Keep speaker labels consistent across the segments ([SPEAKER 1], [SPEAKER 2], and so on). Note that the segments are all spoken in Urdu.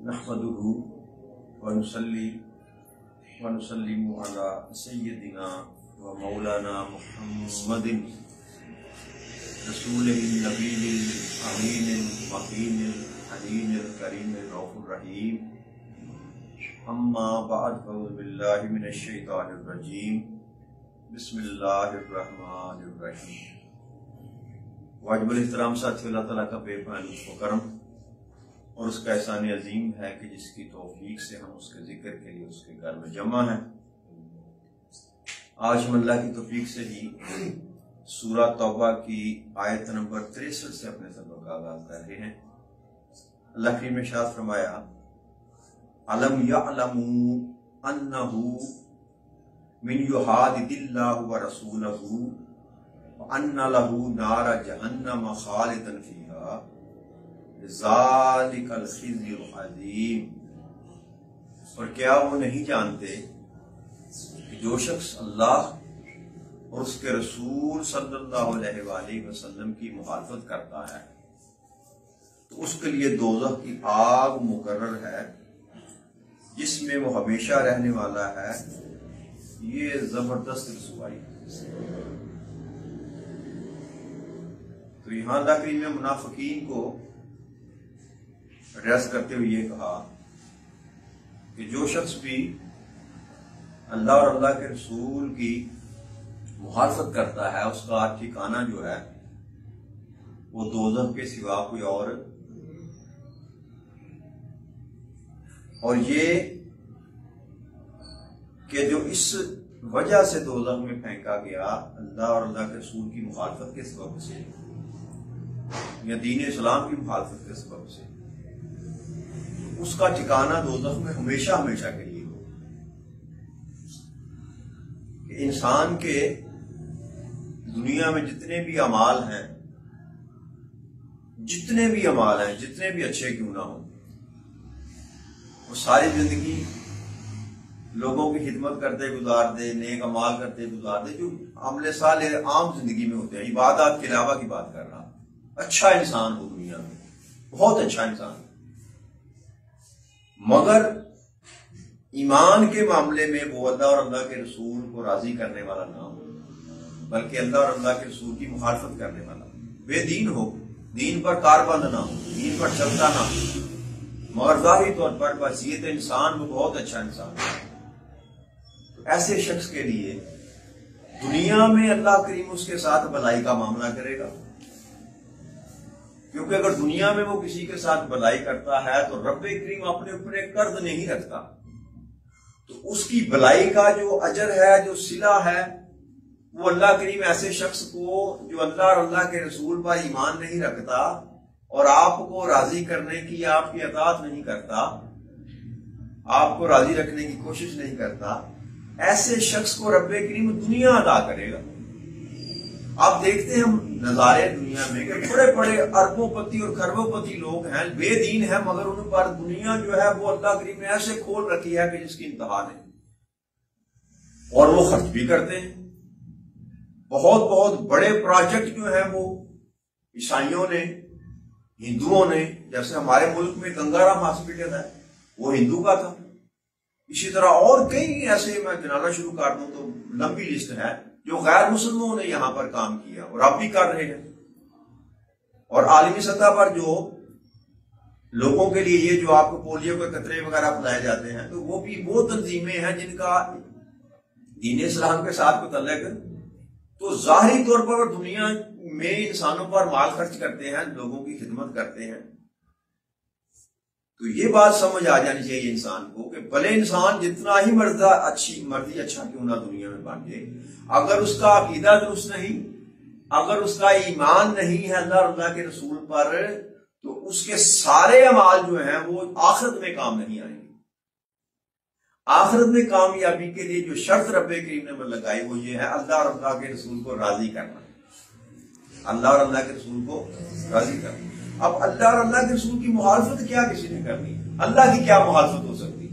[SPEAKER 1] نحمدہ ونصلی ونسلم علی سیدنا و مولانا محمد رسول النبی الامین المکین الحنین الکریم الرؤوف الرحیم اما بعد فاعوذ باللہ من الشیطان الرجیم بسم اللہ الرحمن الرحیم۔ واجب الاحترام ساتھی، اللہ تعالیٰ کا بے پناہ لطف و کرم اور اس کا احسان عظیم ہے کہ جس کی توفیق سے ہم اس کے ذکر کے لیے اس کے گھر میں جمع ہیں۔ آج ہم اللہ کی توفیق سے ہی سورہ توبہ کی آیت نمبر 63 سے اپنے سبق کا آغاز کر رہے ہیں۔ اللہ کریم نے ارشاد فرمایا: الم یعلموا انہ من یحادد اللہ ورسولہ وان لہ نار جہنم خالدا فیہا ذالک الخزی العظیم۔ اور کیا وہ نہیں جانتے کہ جو شخص اللہ اور اس کے رسول صلی اللہ علیہ وآلہ وسلم کی مخالفت کرتا ہے تو اس کے لیے دوزخ کی آگ مقرر ہے جس میں وہ ہمیشہ رہنے والا ہے۔ یہ زبردست رسوائی ہے۔ تو یہاں اللہ کریم نے منافقین کو ایڈریس کرتے ہوئے یہ کہا کہ جو شخص بھی اللہ اور اللہ کے رسول کی مخالفت کرتا ہے اس کا ٹھکانہ جو ہے وہ دوزخ کے سوا کوئی اور یہ کہ جو اس وجہ سے دوزخ میں پھینکا گیا اللہ اور اللہ کے رسول کی مخالفت کے سبب سے یا دین اسلام کی مخالفت کے سبب سے، اس کا ٹھکانہ دوزخ میں ہمیشہ ہمیشہ کے لیے ہو۔ کہ انسان کے دنیا میں جتنے بھی اعمال ہیں جتنے بھی اچھے کیوں نہ ہوں، وہ ساری زندگی لوگوں کی خدمت کرتے گزار دے، نیک اعمال کرتے گزار دے، جو عمل صالح عام زندگی میں ہوتے ہیں، عبادات کے علاوہ کی بات کر رہا، اچھا انسان ہو دنیا میں، بہت اچھا انسان، مگر ایمان کے معاملے میں وہ اللہ اور اللہ کے رسول کو راضی کرنے والا نہ ہو، بلکہ اللہ اور اللہ کے رسول کی مخالفت کرنے والا بے دین ہو، دین پر کاربند نہ ہو، دین پر چلتا نہ ہو، مگر ظاہری طور پر بحیثیت انسان وہ بہت اچھا انسان ہے۔ ایسے شخص کے لیے دنیا میں اللہ کریم اس کے ساتھ بھلائی کا معاملہ کرے گا، کیونکہ اگر دنیا میں وہ کسی کے ساتھ بھلائی کرتا ہے تو رب کریم اپنے اوپر ایک قرض نہیں رکھتا، تو اس کی بھلائی کا جو اجر ہے، جو صلہ ہے، وہ اللہ کریم ایسے شخص کو جو اللہ اور اللہ کے رسول پر ایمان نہیں رکھتا اور آپ کو راضی کرنے کی آپ کی اطاعت نہیں کرتا، آپ کو راضی رکھنے کی کوشش نہیں کرتا، ایسے شخص کو رب کریم دنیا عطا کرے گا۔ آپ دیکھتے ہیں ہم نظارے دنیا میں کہ بڑے بڑے اربوں پتی اور کھربوں پتی لوگ ہیں، بے دین ہیں، مگر ان پر دنیا جو ہے وہ اللہ کریم نے ایسے کھول رکھی ہے کہ جس کی انتہا نہیں، اور وہ خرچ بھی کرتے ہیں۔ بہت بہت بڑے پروجیکٹ جو ہیں وہ عیسائیوں نے، ہندوؤں نے، جیسے ہمارے ملک میں گنگا رام ہاسپٹل ہے وہ ہندو کا تھا، اسی طرح اور کئی ایسے میں گنانا شروع کر دوں تو لمبی لسٹ ہے جو غیر مسلموں نے یہاں پر کام کیا اور اب بھی کر رہے ہیں۔ اور عالمی سطح پر جو لوگوں کے لیے یہ جو آپ کو پولیو کے قطرے وغیرہ پلائے جاتے ہیں، تو وہ بھی وہ تنظیمیں ہیں جن کا دین اسلام کے ساتھ کو تعلق ہے، تو ظاہری طور پر دنیا میں انسانوں پر مال خرچ کرتے ہیں، لوگوں کی خدمت کرتے ہیں۔ تو یہ بات سمجھ آ جانی چاہیے انسان کو کہ بھلے انسان جتنا ہی مرضی اچھا کیوں نہ دنیا میں بن جائے، اگر اس کا عقیدہ درست نہیں، اگر اس کا ایمان نہیں ہے اللہ اور اللہ کے رسول پر، تو اس کے سارے اعمال جو ہیں وہ آخرت میں کام نہیں آئیں گے۔ آخرت میں کامیابی کے لیے جو شرط رب کریم نے لگائی وہ یہ ہے اللہ اور اللہ کے رسول کو راضی کرنا، اللہ اور اللہ کے رسول کو راضی کرنا۔ اب اللہ اور اللہ کے رسول کی مخالفت کیا کسی نے کرنی؟ اللہ کی کیا مخالفت ہو سکتی؟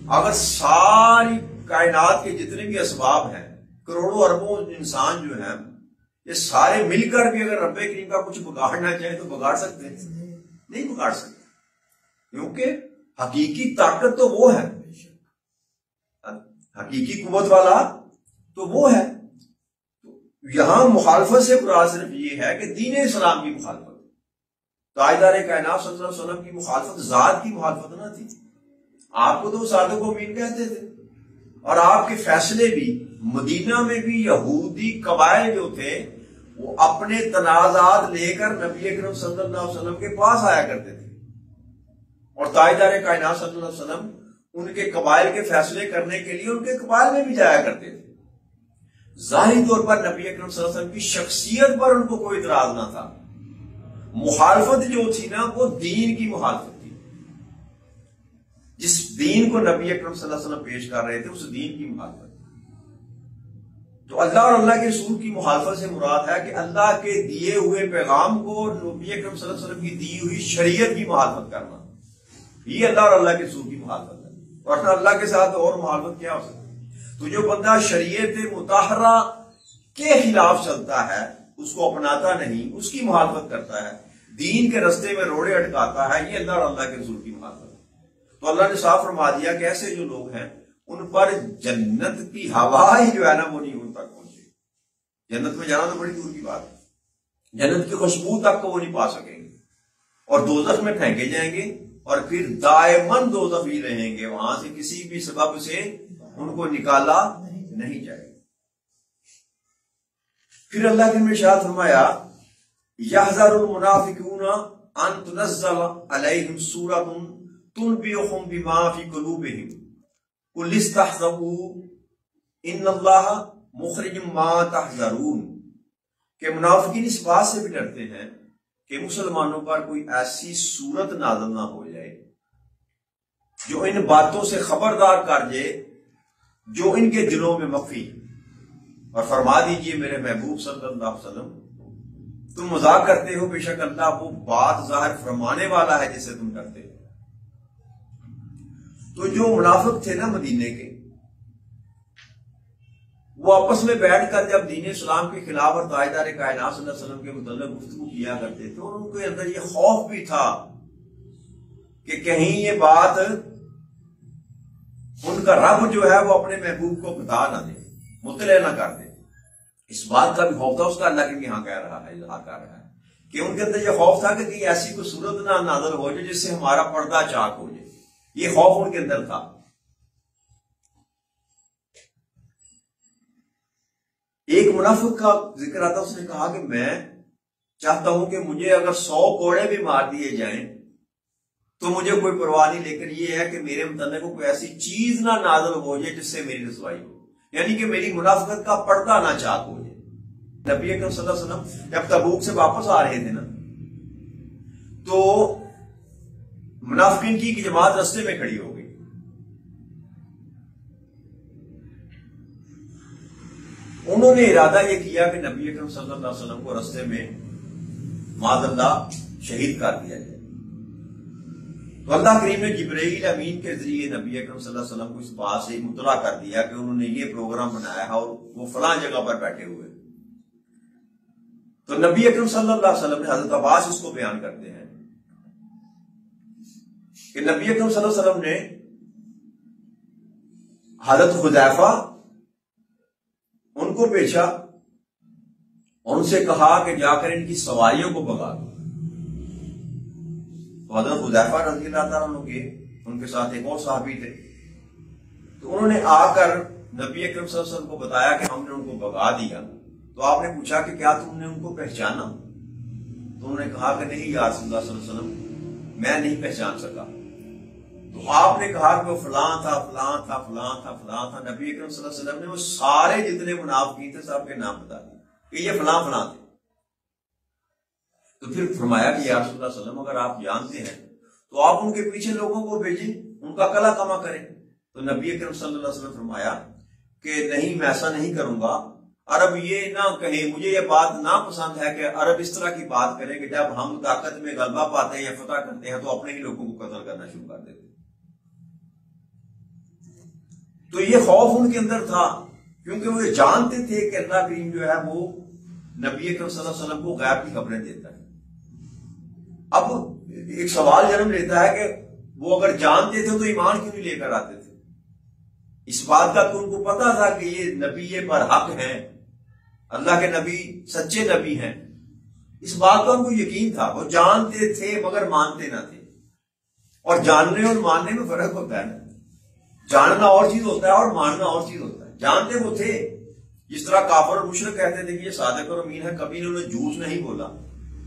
[SPEAKER 1] اگر ساری کائنات کے جتنے بھی اسباب ہیں، کروڑوں اربوں انسان جو ہیں، یہ سارے مل کر بھی اگر رب کریم کا کچھ بگاڑنا چاہے تو بگاڑ سکتے ہیں؟ نہیں بگاڑ سکتے۔ کیونکہ حقیقی طاقت تو وہ ہے، حقیقی قوت والا تو وہ ہے۔ یہاں مخالفت سے مراد صرف یہ ہے کہ دین اسلام کی مخالفت، تاجدار کائنات صلی اللہ علیہ وسلم کی مخالفت ذات کی مخالفت نہ تھی۔ آپ کو تو صادق و امین کہتے تھے، اور آپ کے فیصلے بھی مدینہ میں بھی یہودی قبائل جو تھے وہ اپنے تنازعات لے کر نبی اکرم صلی اللہ علیہ وسلم کے پاس آیا کرتے تھے، اور تاجدار کائنات صلی اللہ علیہ وسلم ان کے قبائل کے فیصلے کرنے کے لیے ان کے قبائل میں بھی جایا کرتے تھے۔ ظاہری طور پر نبی اکرم صلی اللہ علیہ وسلم کی شخصیت پر ان کو کوئی اعتراض نہ تھا، مخالفت جو تھی نا وہ دین کی مخالفت تھی، جس دین کو نبی اکرم صلی اللہ علیہ وسلم پیش کر رہے تھے اس دین کی مخالفت۔ تو اللہ اور اللہ کے رسول کی مخالفت سے مراد ہے کہ اللہ کے دیے ہوئے پیغام کو اور نبی اکرم صلی اللہ علیہ وسلم کی دی ہوئی شریعت کی مخالفت کرنا، یہ اللہ اور اللہ کے رسول کی مخالفت ہے، ورنہ اللہ کے ساتھ اور مخالفت کیا ہو سکتی؟ تو جو بندہ شریعت مطہرہ کے خلاف چلتا ہے، اس کو اپناتا نہیں، اس کی مخالفت کرتا ہے، دین کے رستے میں روڑے اٹکاتا ہے، یہ اللہ اور اللہ کے رسول کی مخالفت ہے۔ تو اللہ نے صاف فرما دیا کہ ایسے جو لوگ ہیں ان پر جنت کی ہوا ہی جو ہے نا وہ نہیں ان تک پہنچے۔ جنت میں جانا تو بڑی دور کی بات ہے، جنت کی خوشبو تک کو وہ نہیں پا سکیں گے، اور دوزخ میں پھینکے جائیں گے، اور پھر دائماً دوزخ ہی رہیں گے، وہاں سے کسی بھی سبب سے ان کو نکالا نہیں جائے گا۔ پھر اللہ نے ارشاد فرمایا یحذر المنافقون ان تنزل علیہم سورۃ تنبئہم بما فی قلوبہم قل استہزئوا ان اللہ مخرج ما تحذرون، کہ منافقین اس بات سے بھی ڈرتے ہیں کہ مسلمانوں پر کوئی ایسی صورت نازل نہ ہو جائے جو ان باتوں سے خبردار کر دے جو ان کے دلوں میں مخفی، اور فرما دیجئے میرے محبوب صلی اللہ علیہ وسلم تم مذاق کرتے ہو، بے شک اللہ وہ بات ظاہر فرمانے والا ہے جسے تم کرتے ہو۔ تو جو منافق تھے نا مدینے کے، وہ آپس میں بیٹھ کر جب دین اسلام کے خلاف اور تاجدار کائنات صلی اللہ علیہ وسلم کے متعلق گفتگو کیا کرتے تھے، اور ان کے اندر یہ خوف بھی تھا کہ کہیں یہ بات ان کا رب جو ہے وہ اپنے محبوب کو بتا نہ دے، مطلع نہ کر دے۔ اس بات کا بھی خوف تھا، اس کا اللہ کے یہاں کہہ رہا ہے، اظہار کر رہا ہے کہ ان کے اندر یہ خوف تھا کہ کہیں ایسی کوئی صورت نہ نازل ہو جائے جس سے ہمارا پردہ چاک ہو جائے، یہ خوف ان کے اندر تھا۔ ایک منافق کا ذکر آتا، اس نے کہا کہ میں چاہتا ہوں کہ مجھے اگر 100 کوڑے بھی مار دیے جائیں تو مجھے کوئی پرواہ نہیں، لیکن یہ ہے کہ میرے متعلق کوئی ایسی چیز نہ نازل ہو جائے جس سے میری رسوائی ہو، یعنی کہ میری منافقت کا پردہ نہ چاک ہو جائے۔ نبی اکرم صلی اللہ علیہ وسلم جب تبوک سے واپس آ رہے تھے نا، تو منافقین کی جماعت رستے میں کھڑی ہو گئی۔ انہوں نے ارادہ یہ کیا کہ نبی اکرم صلی اللہ علیہ وسلم کو رستے میں معاذ اللہ شہید کر دیا جائے۔ تو اللہ کریم نے جبرائیل امین کے ذریعے نبی اکرم صلی اللہ علیہ وسلم کو اس بات سے مطلع کر دیا کہ انہوں نے یہ پروگرام بنایا ہے اور وہ فلاں جگہ پر بیٹھے ہوئے۔ تو نبی اکرم صلی اللہ علیہ وسلم نے، حضرت عباس اس کو بیان کرتے ہیں کہ نبی اکرم صلی اللہ علیہ وسلم نے حضرت حذیفہ ان کو بھیجا اور ان سے کہا کہ جا کر ان کی سواریوں کو بھگا دو۔ تو حضرت حذیفہ رضی اللہ تعالیٰ عنہ کے ان کے ساتھ ایک اور صحابی تھے، تو انہوں نے آ کر نبی اکرم صلی اللہ علیہ وسلم کو بتایا کہ ہم نے ان کو بھگا دیا۔ تو آپ نے پوچھا کہ کیا تم نے ان کو پہچانا؟ تو انہوں نے کہا کہ نہیں یا رسول اللہ صلی اللہ علیہ وسلم، میں نہیں پہچان سکا۔ تو آپ نے کہا کہ وہ فلاں تھا فلاں تھا فلاں تھا فلاں تھا۔ نبی اکرم صلی اللہ علیہ وسلم نے وہ سارے جتنے منافقین تھے سب کے نام بتا دیے کہ یہ فلاں فلاں تھے۔ تو پھر فرمایا کہ یا رسول اللہ صلی اللہ علیہ وسلم اگر آپ جانتے ہیں تو آپ ان کے پیچھے لوگوں کو بھیجیں، ان کا کلا کما کریں۔ تو نبی اکرم صلی اللہ علیہ وسلم فرمایا کہ نہیں، میں ایسا نہیں کروں گا۔ عرب یہ نہ کہیں، مجھے یہ بات ناپسند ہے کہ عرب اس طرح کی بات کریں کہ جب ہم طاقت میں غلبہ پاتے ہیں یا فتح کرتے ہیں تو اپنے ہی لوگوں کو قتل کرنا شروع کر دیتے ہیں۔ تو یہ خوف ان کے اندر تھا، کیونکہ وہ یہ جانتے تھے کہ اللہ کریم جو ہے وہ نبی اکرم صلی اللہ علیہ وسلم کو غیب کی خبریں دیتا ہے۔ اب ایک سوال جنم لیتا ہے کہ وہ اگر جانتے تھے تو ایمان کیوں نہیں لے کر آتے تھے؟ اس بات کا تو ان کو پتا تھا کہ یہ نبی پر حق ہیں، اللہ کے نبی سچے نبی ہیں، اس بات کا ان کو یقین تھا، وہ جانتے تھے مگر مانتے نہ تھے۔ اور جاننے اور ماننے میں فرق ہوتا ہے نا، جاننا اور چیز ہوتا ہے اور ماننا اور چیز ہوتا ہے۔ جانتے وہ تھے، جس طرح کافر اور مشرک کہتے تھے کہ یہ صادق اور امین ہے، کبھی انہوں نے جھوٹ نہیں بولا،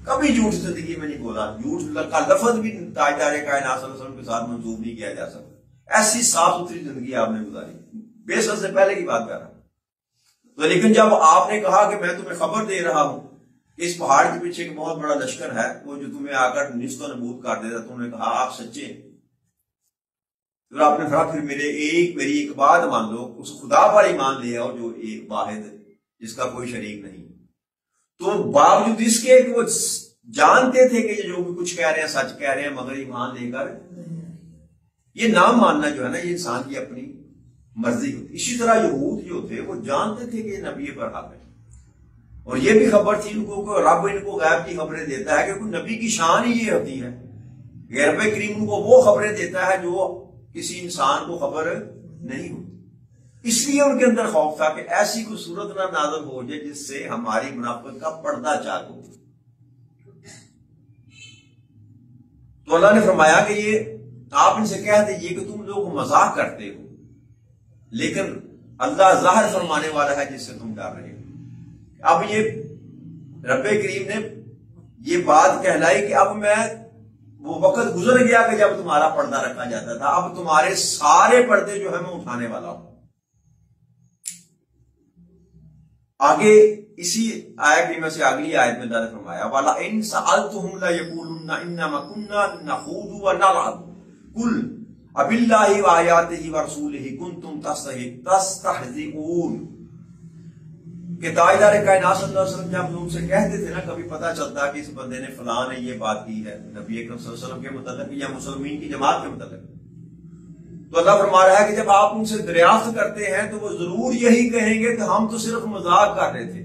[SPEAKER 1] کبھی جھوٹ زندگی میں نہیں بولا، جھوٹ کا لفظ بھی تاجدار کائنات صلی اللہ علیہ وسلم کے ساتھ منسوب نہیں کیا جا سکتا۔ ایسی صاف ستھری زندگی آپ نے گزاری، بے سر سے پہلے کی بات کر رہا ہوں۔ تو لیکن جب آپ نے کہا کہ میں تمہیں خبر دے رہا ہوں کہ اس پہاڑ کے پیچھے ایک بہت بڑا لشکر ہے وہ جو تمہیں آ کر نیست و نبود کر دیتا، تم نے کہا آپ سچے ہیں، پھر آپ نے کہا پھر میری ایک بات مان لو، اس خدا پر ایمان لے آؤ جو ایک واحد جس کا کوئی شریک نہیں۔ تو باوجود اس کے کہ وہ جانتے تھے کہ یہ جو بھی کچھ کہہ رہے ہیں سچ کہہ رہے ہیں، مگر ایمان لے کر یہ نام ماننا جو ہے نا، یہ انسان کی اپنی مرضی ہوتی۔ اسی طرح یہود جو تھے وہ جانتے تھے کہ یہ نبی پر حق ہے، اور یہ بھی خبر تھی ان کو کہ رب ان کو غیب کی خبریں دیتا ہے، کہ نبی کی شان ہی یہ ہوتی ہے کہ رب کریم ان کو وہ خبریں دیتا ہے جو کسی انسان کو خبر نہیں ہوتی۔ اس لیے ان کے اندر خوف تھا کہ ایسی کوئی صورت نہ نازل ہو جائے جس سے ہماری منافقت کا پردہ چاک ہو۔ تو اللہ نے فرمایا کہ یہ آپ ان سے کہہ دیجئے کہ تم لوگ مذاق کرتے ہو، لیکن اللہ ظاہر فرمانے والا ہے جس سے تم ڈر رہے ہو۔ اب یہ رب کریم نے یہ بات کہلائی کہ اب میں وہ وقت گزر گیا کہ جب تمہارا پردہ رکھا جاتا تھا، اب تمہارے سارے پردے جو ہے میں اٹھانے والا ہوں۔ آگے اسی آیت کریمہ سے اگلی آیت میں اللہ نے فرمایا وَلَا إِن سَأَلْتُهُمْ لَيَقُولُنَّ إِنَّمَا كُنَّا نَخُوضُ وَنَلْعَبُ قُلْ أَبِاللَّهِ وَآيَاتِهِ وَرَسُولِهِ كُنتُمْ تَسْتَهْزِئُونَ کہ تاجدار کائنات صلی اللہ علیہ وسلم جب لوگ سے کہتے تھے نا، کبھی پتہ چلتا کہ اس بندے نے فلاں نے یہ بات کی ہے نبی اکرم صلی اللہ علیہ وسلم کے متعلق یا مسلمین کی جماعت کے متعلق، تو اللہ فرما رہا ہے کہ جب آپ ان سے دریافت کرتے ہیں تو وہ ضرور یہی کہیں گے کہ ہم تو صرف مذاق کر رہے تھے،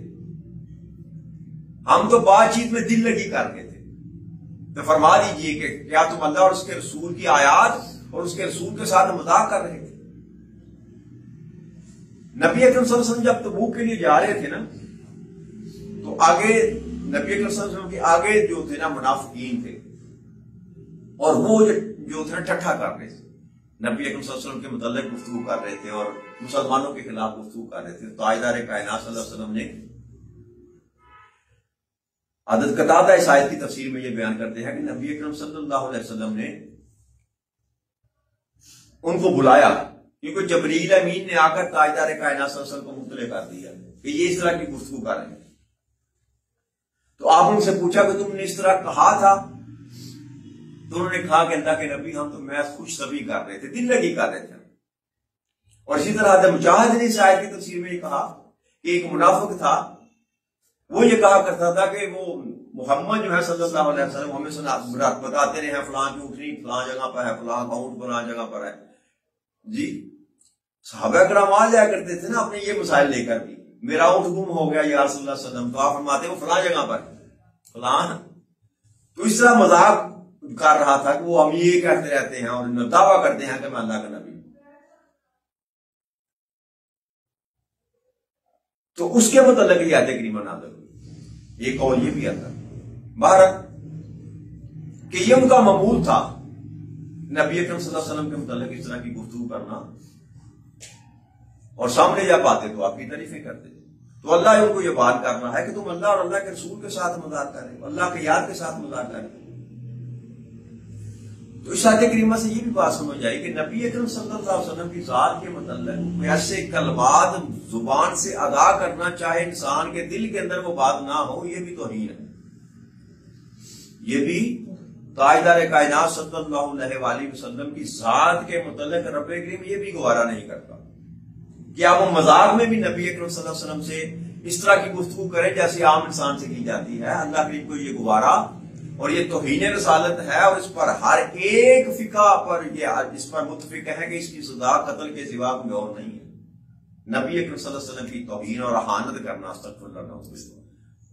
[SPEAKER 1] ہم تو بات چیت میں دل لگی کر رہے تھے۔ تو فرما دیجئے کہ کیا تم اللہ اور اس کے رسول کی آیات اور اس کے رسول کے ساتھ مذاق کر رہے تھے؟ نبی اکرم صلی اللہ علیہ وسلم جب تبوک کے لیے جا رہے تھے نا، تو آگے نبی اکرم صلی اللہ علیہ وسلم کے آگے جو تھے نا منافقین تھے، اور وہ جو تھے نا ٹھٹھا کر رہے تھے، نبی اکرم صلی اللہ علیہ وسلم کے متعلق گفتگو کر رہے تھے اور مسلمانوں کے خلاف گفتگو کر رہے تھے۔ تو تاجدار کائنات صلی اللہ علیہ وسلم نے حضرت قتادہ اس آیت کی تفسیر میں یہ بیان کرتے ہیں کہ نبی اکرم صلی اللہ علیہ وسلم نے ان کو بلایا، کیونکہ جبریل امین نے آ کر تاجدار کائنات صلی اللہ علیہ وسلم کو مطلع کر دیا کہ یہ اس طرح کی گفتگو کر رہے ہیں۔ تو آپ ان سے پوچھا کہ تم نے اس طرح کہا تھا؟ تو انہوں نے کہا کہ اللہ کے نبی ہم تو محض خوش طبعی کر رہے تھے، دل لگی کر رہے تھے۔ اور اسی طرح حضرت مجاہد نے اس آیت کی تفسیر میں یہ کہا کہ ایک منافق تھا، وہ یہ کہا کرتا تھا کہ وہ محمد جو ہے صلی اللہ علیہ وسلم ہمیں بتاتے رہے ہیں فلاں کی اٹھنی فلاں جگہ پر ہے، فلاں اکاؤنٹ فلاں جگہ پر ہے۔ جی صحابہ کرام آ جایا کرتے تھے نا اپنے یہ مسائل لے کر بھی، میرا اونٹ گم ہو گیا یا رسول اللہ صلی اللہ علیہ وسلم، تو آپ فرماتے وہ فلاں جگہ پر فلاں۔ تو اس طرح مذاق کر رہا تھا کہ وہ ہم یہ کہتے رہتے ہیں اور دعویٰ کرتے ہیں کہ میں اللہ کا نبی ہوں۔ تو اس کے متعلق یہ آیت کریمہ نازل ہوئی، ایک اور یہ بھی آتا بہرحال کہ یہ ان کا معمول تھا نبی اکرم صلی اللہ علیہ وسلم کے متعلق اس طرح کی گفتگو کرنا، اور سامنے جب آتے تو آپ کی تعریفیں کرتے۔ تو اللہ ان کو یہ بات کر رہا ہے کہ تم اللہ اور اللہ کے رسول کے ساتھ مذاق کر رہے ہو، اللہ کے یاد کے ساتھ مذاق کر رہے ہو۔ تو اس آیت کریمہ سے یہ بھی بات سمجھ آئی کہ نبی اکرم صلی اللہ علیہ وسلم کی ذات کے متعلق ایسے کلمات زبان سے ادا کرنا، چاہے انسان کے دل کے اندر وہ بات نہ ہو، یہ بھی توہین ہے، یہ بھی تاجدار کائنات صلی اللہ علیہ وسلم کی ذات کے متعلق رب کریم یہ بھی گوارا نہیں کرتا۔ کیا وہ مذاق میں بھی نبی اکرم صلی اللہ علیہ وسلم سے اس طرح کی گفتگو کرے جیسے عام انسان سے کی جاتی ہے؟ اللہ کریم کو یہ گوارا اور یہ توہین رسالت ہے، اور اس پر ہر ایک فقہ پر یہ اس پر متفق ہے کہ اس کی سزا قتل کے سوا کوئی اور نہیں ہے۔ نبی اکرم صلی اللہ علیہ وسلم کی توہین اور اہانت کرنا استغفر اللہ نعوذ،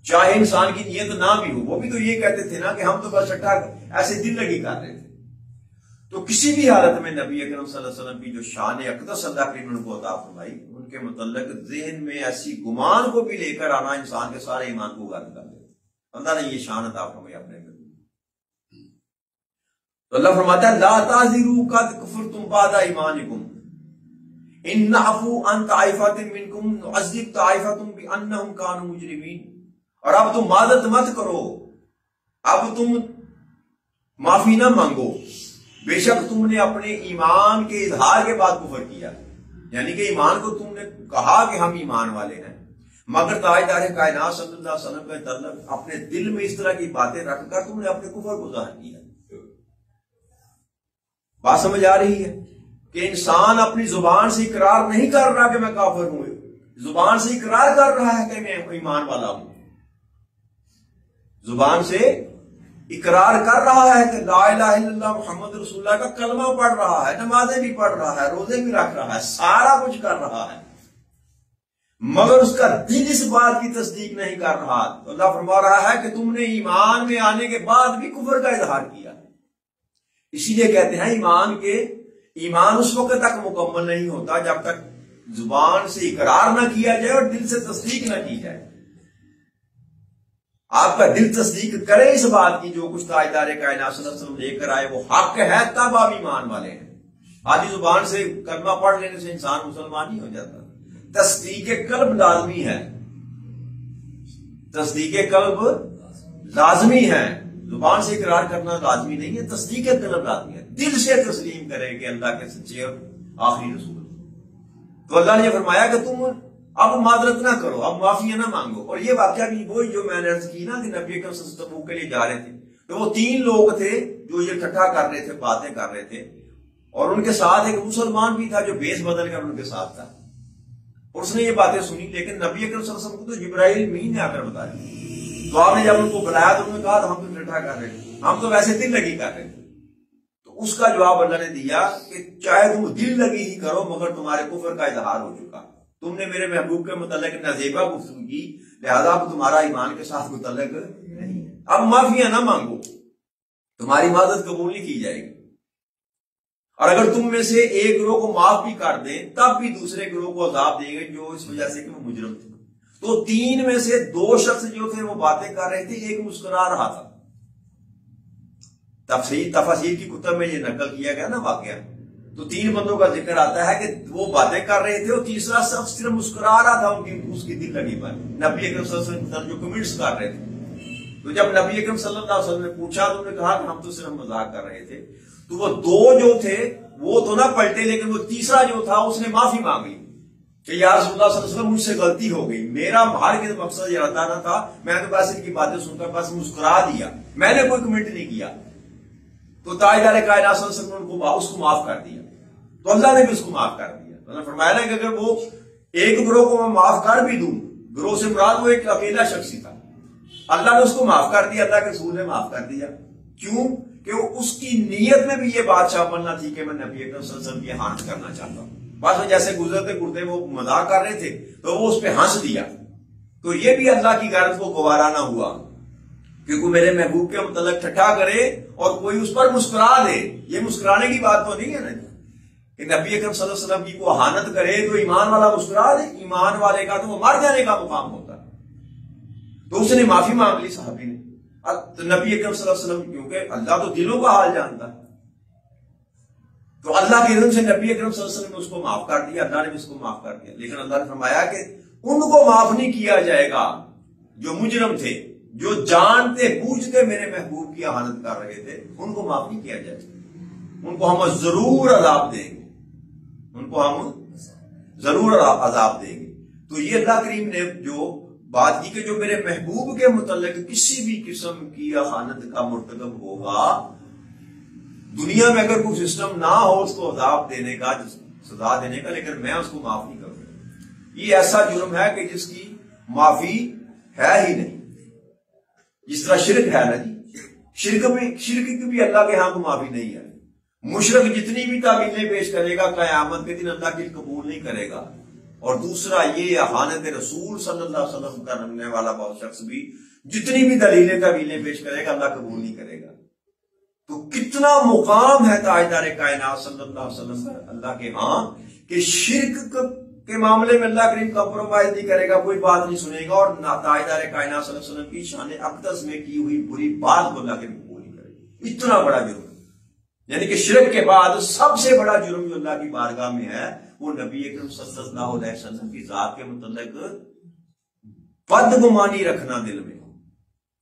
[SPEAKER 1] چاہے انسان کی نیت نہ بھی ہو، وہ بھی تو یہ کہتے تھے نا کہ ہم تو بس ٹھٹھا ایسے دل لگی کر رہے تھے۔ تو کسی بھی حالت میں نبی اکرم صلی اللہ علیہ وسلم کی جو شان اقدس اللہ کریم نے ان کو عطا فرمائی، ان کے متعلق ذہن میں ایسی گمان کو بھی لے کر آنا انسان کے سارے ایمان کو غلط کر دیتا۔ اللہ نے یہ شان عطا فرمائی اپنے میں۔ تو اللہ فرماتا ہے لا تعذروا قد کفرتم بعد ایمانکم ان نعفو عن طائفۃ منکم نعذب طائفۃ بانہم کانوا مجرمین۔ اور اب تم معذرت مت کرو، اب تم معافی نہ مانگو، بے شک تم نے اپنے ایمان کے اظہار کے بعد کفر کیا، یعنی کہ ایمان کو تم نے کہا کہ ہم ایمان والے ہیں، مگر تاجدار کائنات صلی اللہ علیہ وسلم کا تعلق اپنے دل میں اس طرح کی باتیں رکھ کر تم نے اپنے کفر کو ظاہر کیا۔ بات سمجھ آ رہی ہے کہ انسان اپنی زبان سے اقرار نہیں کر رہا کہ میں کافر ہوں، زبان سے اقرار کر رہا ہے کہ میں ایمان والا ہوں، زبان سے اقرار کر رہا ہے کہ لا الہ الا اللہ محمد رسول اللہ کا کلمہ پڑھ رہا ہے، نمازیں بھی پڑھ رہا ہے، روزے بھی رکھ رہا ہے، سارا کچھ کر رہا ہے، مگر اس کا دل اس بات کی تصدیق نہیں کر رہا۔ تو اللہ فرما رہا ہے کہ تم نے ایمان میں آنے کے بعد بھی کفر کا اظہار کیا۔ اسی لیے کہتے ہیں ایمان اس وقت تک مکمل نہیں ہوتا جب تک زبان سے اقرار نہ کیا جائے اور دل سے تصدیق نہ کی جائے۔ آپ کا دل تصدیق کرے اس بات کی جو کچھ تاجدار کائنات صلی اللہ علیہ وسلم لے کر آئے وہ حق ہے، تب آپ ایمان والے ہیں۔ آدھی زبان سے کلمہ پڑھ لینے سے انسان مسلمان نہیں ہو جاتا، تصدیق قلب لازمی ہے، تصدیق قلب لازمی ہے، زبان سے اقرار کرنا لازمی نہیں ہے، تصدیق قلب لازمی ہے، دل سے تسلیم کرے کہ اللہ کے سچے اور آخری رسول۔ تو اللہ نے یہ فرمایا کہ تم اب معذرت نہ کرو، اب معافیاں نہ مانگو۔ اور یہ واقعہ بھی وہی جو میں نے عرض کی نا کہ نبی اکرم صلی اللہ علیہ وسلم تبوک کے لیے جا رہے تھے، تو وہ 3 لوگ تھے جو یہ اکٹھا کر رہے تھے، باتیں کر رہے تھے، اور ان کے ساتھ ایک مسلمان بھی تھا جو بیس بدل کر ان کے ساتھ تھا، اور اس نے یہ باتیں سنی، لیکن نبی اکرم صلی اللہ علیہ وسلم کو تو جبرائیل امین نے آ کر بتایا۔ تو آپ نے جب ان کو بلایا تو انہوں نے کہا ہم تو اکٹھا کر رہے تھے، ہم تو ویسے دل لگی کر رہے تھے۔ تو اس کا جواب اللہ نے دیا کہ چاہے تم دل لگی ہی کرو مگر تمہارے کفر کا اظہار ہو چکا، تم نے میرے محبوب کے متعلق نازیبہ گفتگو کی، لہذا اب تمہارا ایمان کے ساتھ متعلق نہیں ہے، اب معافیاں نہ مانگو، تمہاری معذرت قبول نہیں کی جائے گی۔ اور اگر تم میں سے ایک گروہ کو معاف بھی کر دیں تب بھی دوسرے گروہ کو عذاب دیں گے جو اس وجہ سے کہ وہ مجرم تھے۔ تو 3 میں سے 2 شخص جو تھے وہ باتیں کر رہے تھے، ایک مسکرا رہا تھا۔ تفاسیر کی کتب میں یہ نقل کیا گیا نا واقعہ، تو 3 بندوں کا ذکر آتا ہے کہ وہ باتیں کر رہے تھے اور تیسرا شخص صرف مسکرا رہا تھا اس کی دل لگی پر، نبی اکرم صلی اللہ علیہ وسلم جو کمنٹس کر رہے تھے۔ تو جب نبی اکرم صلی اللہ علیہ وسلم نے پوچھا تو انہوں نے کہا کہ ہم تو صرف مذاق کر رہے تھے، تو وہ 2 جو تھے وہ تو نہ پلٹے، لیکن وہ تیسرا جو تھا اس نے معافی مانگ لی کہ یا رسول اللہ صلی اللہ علیہ وسلم مجھ سے غلطی ہو گئی، میرا باہر کے مقصد ارادہ نہ تھا، میں تو بس ان کی باتیں سن کر بس مسکرا دیا، میں نے کوئی کمنٹ نہیں کیا۔ تو تاجدار کائنات صلی اللہ علیہ وسلم نے اس کو معاف کر دیا، تو اللہ نے بھی اس کو معاف کر دیا۔ اللہ نے فرمایا کہ اگر وہ ایک گروہ کو میں معاف کر بھی دوں، گروہ سے مراد وہ ایک اکیلا شخص ہی تھا، اللہ نے اس کو معاف کر دیا، اللہ کے رسول نے معاف کر دیا۔ کیوں کہ اس کی نیت میں بھی یہ بات شامل نہ تھی کہ میں نبی اکرم صلی اللہ علیہ وسلم کی احانت کرنا چاہتا ہوں، بس وہ جیسے گزرتے گردے وہ مذاق کر رہے تھے تو وہ اس پہ ہنس دیا۔ تو یہ بھی اللہ کی غیرت کو گوارا نہ ہوا کہ کوئی میرے محبوب کے متعلق ٹھٹھا کرے اور کوئی اس پر مسکرا دے، یہ مسکرانے کی بات تو نہیں ہے نا کہ نبی اکرم صلی اللہ علیہ وسلم کی کو احانت کرے تو ایمان والا مسکرا دے، ایمان والے کا تو وہ مر جانے کا مقام ہوتا ہے۔ تو اس نے معافی مانگ لی صحابی نے، تو نبی اکرم صلی اللہ علیہ وسلم کیونکہ اللہ تو دلوں کا حال جانتا ہے، تو اللہ کے اذن سے نبی اکرم صلی اللہ علیہ وسلم نے اس کو معاف کر دیا، اللہ نے بھی اس کو معاف کر دیا۔ لیکن اللہ نے فرمایا کہ ان کو معاف نہیں کیا جائے گا جو مجرم تھے، جو جانتے بوجھتے میرے محبوب کی احانت کر رہے تھے، ان کو معاف نہیں کیا جائے گا، ان کو ہم ضرور عذاب دیں گے، ان کو ہم ضرور عذاب دیں گے۔ تو یہ اللہ کریم نے جو بات کی کہ جو میرے محبوب کے متعلق کسی بھی قسم کی احانت کا مرتکب ہوگا، دنیا میں اگر کوئی سسٹم نہ ہو اس کو عذاب دینے کا، سزا دینے کا، لیکن میں اس کو معاف نہیں کروں گا۔ یہ ایسا جرم ہے کہ جس کی معافی ہے ہی نہیں، جس طرح شرک ہے نا جی، شرک کی بھی اللہ کے ہاں کو معافی نہیں ہے۔ مشرک جتنی بھی تعویلیں پیش کرے گا قیامت کے دن اللہ کی قبول نہیں کرے گا۔ اور دوسرا یہ احانت رسول صلی اللہ علیہ وسلم کرنے والا بہت شخص بھی جتنی بھی دلیلیں تعویلیں پیش کرے گا اللہ قبول نہیں کرے گا۔ تو کتنا مقام ہے تاجدار کائنات صلی اللہ علیہ وسلم پر اللہ کے ہاں کہ شرک کے معاملے میں اللہ کریم کمپرومائز نہیں کرے گا، کوئی بات نہیں سنے گا، اور تاجدار کائنات صلی اللہ علیہ وسلم کی شان اقدس میں کی ہوئی بری بات کو اللہ کریم قبول نہیں کرے گا۔ اتنا بڑا جرم، یعنی کہ شرک کے بعد سب سے بڑا جرم جو اللہ کی بارگاہ میں ہے وہ نبی اکرم صلی اللہ علیہ وسلم کی ذات کے متعلق بدگمانی رکھنا دل میں۔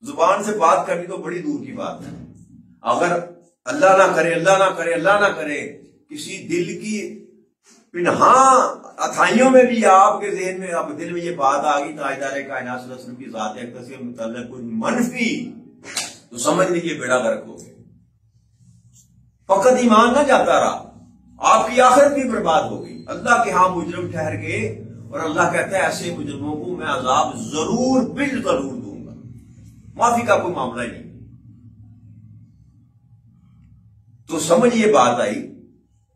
[SPEAKER 1] زبان سے بات کرنی تو بڑی دور کی بات ہے، اگر اللہ نہ کرے اللہ نہ کرے اللہ نہ کرے کسی دل کی پنہاں اتھائیوں میں بھی آپ کے ذہن میں اب دل میں یہ بات آ گئی تاجدار کائنات صلی اللہ علیہ وسلم کی ذات اقدس کے متعلق کوئی منفی، تو سمجھ لیجیے بیڑا غرق ہو گیا، فقط ایمان نہ جاتا رہا، آپ کی آخرت بھی برباد ہو گئی، اللہ کے ہاں مجرم ٹھہر گئے، اور اللہ کہتا ہے ایسے مجرموں کو میں عذاب ضرور بالضرور دوں گا، معافی کا کوئی معاملہ ہی نہیں۔ تو سمجھ یہ بات آئی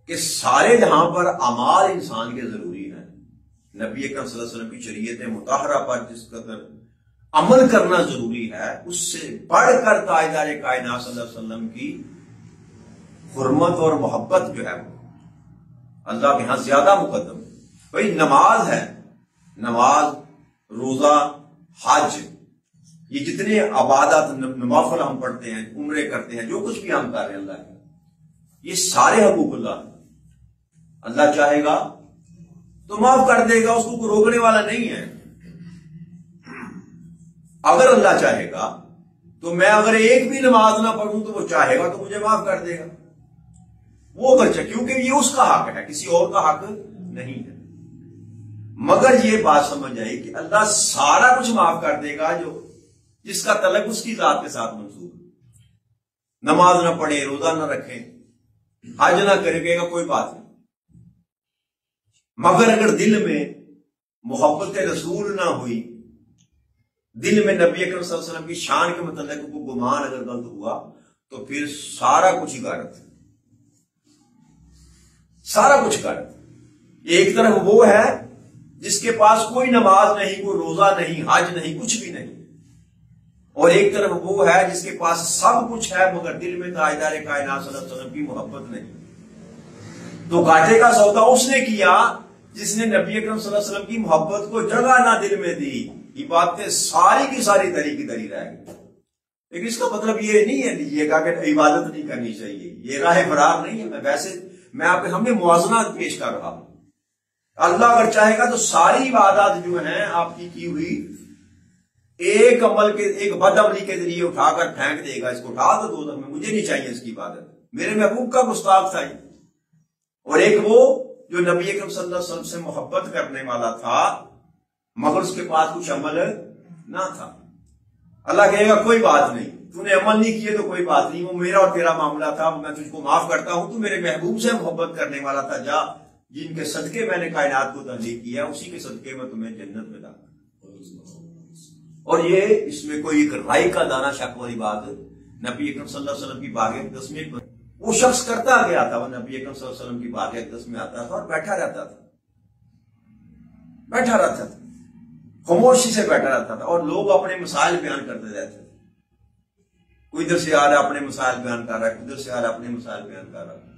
[SPEAKER 1] کہ سارے جہاں پر اعمال انسان کے ضروری ہیں، نبی اکرم صلی اللہ علیہ وسلم کی شریعت مطہرہ پر جس قدر عمل کرنا ضروری ہے، اس سے بڑھ کر تاجدار کائنات صلی اللہ علیہ وسلم کی حرمت اور محبت جو ہے اللہ کے ہاں زیادہ مقدم ہے۔ بھائی نماز ہے، نماز، روزہ، حج، یہ جتنے عبادات نوافل ہم پڑھتے ہیں، عمرے کرتے ہیں، جو کچھ بھی ہم کر رہے ہیں اللہ کے، یہ سارے حقوق اللہ ہیں۔ اللہ چاہے گا تو معاف کر دے گا، اس کو کوئی روکنے والا نہیں ہے۔ اگر اللہ چاہے گا تو میں اگر ایک بھی نماز نہ پڑھوں تو وہ چاہے گا تو مجھے معاف کر دے گا، وہ بچہ، کیونکہ یہ اس کا حق ہے، کسی اور کا حق نہیں ہے۔ مگر یہ بات سمجھ آئی کہ اللہ سارا کچھ معاف کر دے گا جو جس کا تعلق اس کی ذات کے ساتھ منسوب ہے۔ نماز نہ پڑھے، روزہ نہ رکھیں، حج نہ کرے گا، کوئی بات نہیں، مگر اگر دل میں محبت رسول نہ ہوئی، دل میں نبی اکرم صلی اللہ علیہ وسلم کی شان کے متعلق کوئی گمان اگر غلط ہوا تو پھر سارا کچھ ہی غلط، سارا کچھ غلط۔ ایک طرف وہ ہے جس کے پاس کوئی نماز نہیں، کوئی روزہ نہیں، حج نہیں، کچھ بھی نہیں، اور ایک طرف وہ ہے جس کے پاس سب کچھ ہے مگر دل میں تاجدار کائنات صلی اللہ علیہ وسلم کی محبت نہیں۔ تو گھاٹے کا سودا اس نے کیا جس نے نبی اکرم صلی اللہ علیہ وسلم کی محبت کو جگہ نہ دل میں دی، یہ باتیں ساری کی ساری دری کی دری رہ گئی۔ لیکن اس کا مطلب یہ نہیں ہے لیجیے گا کہ عبادت نہیں کرنی چاہیے، یہ راہ فرار نہیں ہے۔ میں آپ کے سامنے موازنہ پیش کر رہا ہوں۔ اللہ اگر چاہے گا تو ساری عبادات جو ہیں آپ کی ہوئی ایک عمل کے، ایک بد عملی کے ذریعے اٹھا کر پھینک دے گا، اس کو اٹھا دو دوزخ میں، مجھے نہیں چاہیے اس کی عبادت، میرے محبوب کا گستاخ تھا۔ اور ایک وہ جو نبی اکرم صلی اللہ علیہ وسلم سے محبت کرنے والا تھا مگر اس کے پاس کچھ عمل نہ تھا، اللہ کہے گا کوئی بات نہیں، تو نے عمل نہیں کیے تو کوئی بات نہیں، وہ میرا اور تیرا معاملہ تھا، میں تجھ کو معاف کرتا ہوں، تو میرے محبوب سے محبت کرنے والا تھا، جا جن کے صدقے میں نے کائنات کو تخلیق کیا اسی کے صدقے میں تمہیں جنت میں داخل۔ اور یہ اس میں کوئی ایک رائے کا دانہ شک والی بات نبی اکرم صلی اللہ علیہ وسلم کی باغ اقدس میں وہ شخص کرتا گیا تھا، وہ نبی اکرم صلی اللہ علیہ وسلم کی باغ اقدس میں آتا تھا اور بیٹھا رہتا تھا، خاموشی سے بیٹھا رہتا تھا، اور لوگ اپنے مسائل بیان کرتے رہتے تھے، کوئی ادھر سے آ رہا اپنے مسائل بیان کر رہا ہے، ادھر سے آ رہا اپنے مسائل بیان کر رہا ہے۔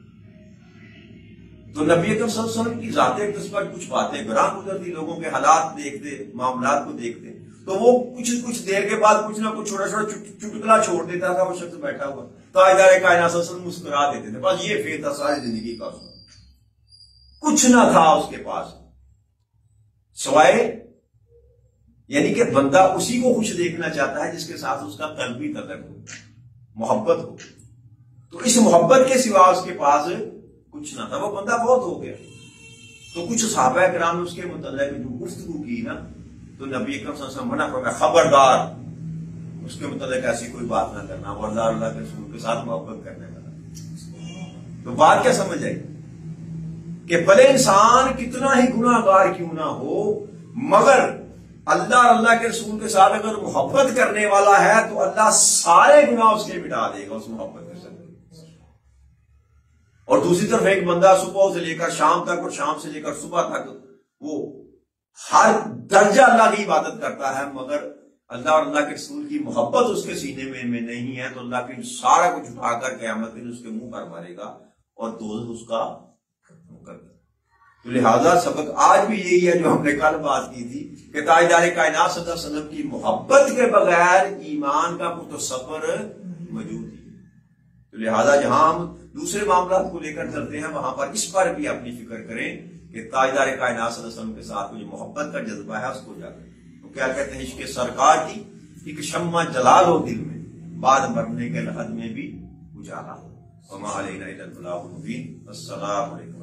[SPEAKER 1] تو نبی اکرم صلی اللہ علیہ وسلم کی ذات اقدس پر کچھ باتیں گراں گزرتی، لوگوں کے حالات دیکھتے، معاملات کو دیکھتے، تو وہ کچھ دیر کے بعد کچھ نہ کچھ چھوٹا چھوٹا چٹکلا چھوڑ دیتا تھا، وہ شخص بیٹھا ہوا تاجدار کائنات صلی اللہ علیہ وسلم مسکرا دیتے تھے، بس یہ فیل تھا ساری زندگی کا، اس کا کچھ نہ تھا اس کے پاس سوائے، یعنی کہ بندہ اسی کو خوش دیکھنا چاہتا ہے جس کے ساتھ اس کا قلبی تعلق ہو، محبت ہو، تو اس محبت کے سوا اس کے پاس کچھ نہ تھا، وہ بندہ بہت ہو گیا۔ تو کچھ صحابہ کرام نے اس کے متعلق جو گفتگو کی نا، تو نبی اکرم صلی اللہ علیہ وسلم منع فرمایا، خبردار اس کے متعلق ایسی کوئی بات نہ کرنا، خبردار اللہ کے رسول کے ساتھ محبت کرنے والا۔ تو بات کیا سمجھ آئی کہ بھلے انسان کتنا ہی گناہ گار کیوں نہ ہو، مگر اللہ اور اللہ کے رسول کے ساتھ اگر محبت کرنے والا ہے تو اللہ سارے گناہ اس کے مٹا دے گا اس محبت کے ساتھ۔ اور دوسری طرف ایک بندہ صبح سے لے کر شام تک اور شام سے لے کر صبح تک وہ ہر درجہ اللہ کی عبادت کرتا ہے، مگر اللہ اور اللہ کے رسول کی محبت اس کے سینے میں نہیں ہے تو اللہ کریم سارا کچھ اٹھا کر قیامت کے دن اس کے منہ پر مارے گا اور دوزخ اس کا ختم کر دے. تو لہذا سبق آج بھی یہی ہے جو ہم نے کل بات کی تھی کہ تاجدار کائنات صلی اللہ علیہ وسلم کی محبت کے بغیر ایمان کا کوئی تصور موجود نہیں. تو لہذا جہاں ہم دوسرے معاملات کو لے کر چلتے ہیں وہاں پر اس پر بھی اپنی فکر کریں کہ تاجدار کائنات صلی اللہ علیہ وسلم کے ساتھ جو محبت کا جذبہ ہے اس کو جاگیں. تو کیا کہتے ہیں عشق سرکار کی ایک شمع جلال ہو دل میں، بعد مرنے کے لحظ میں بھی اجالا ہو. وما علینا الا البلاغ المبین. السلام علیکم.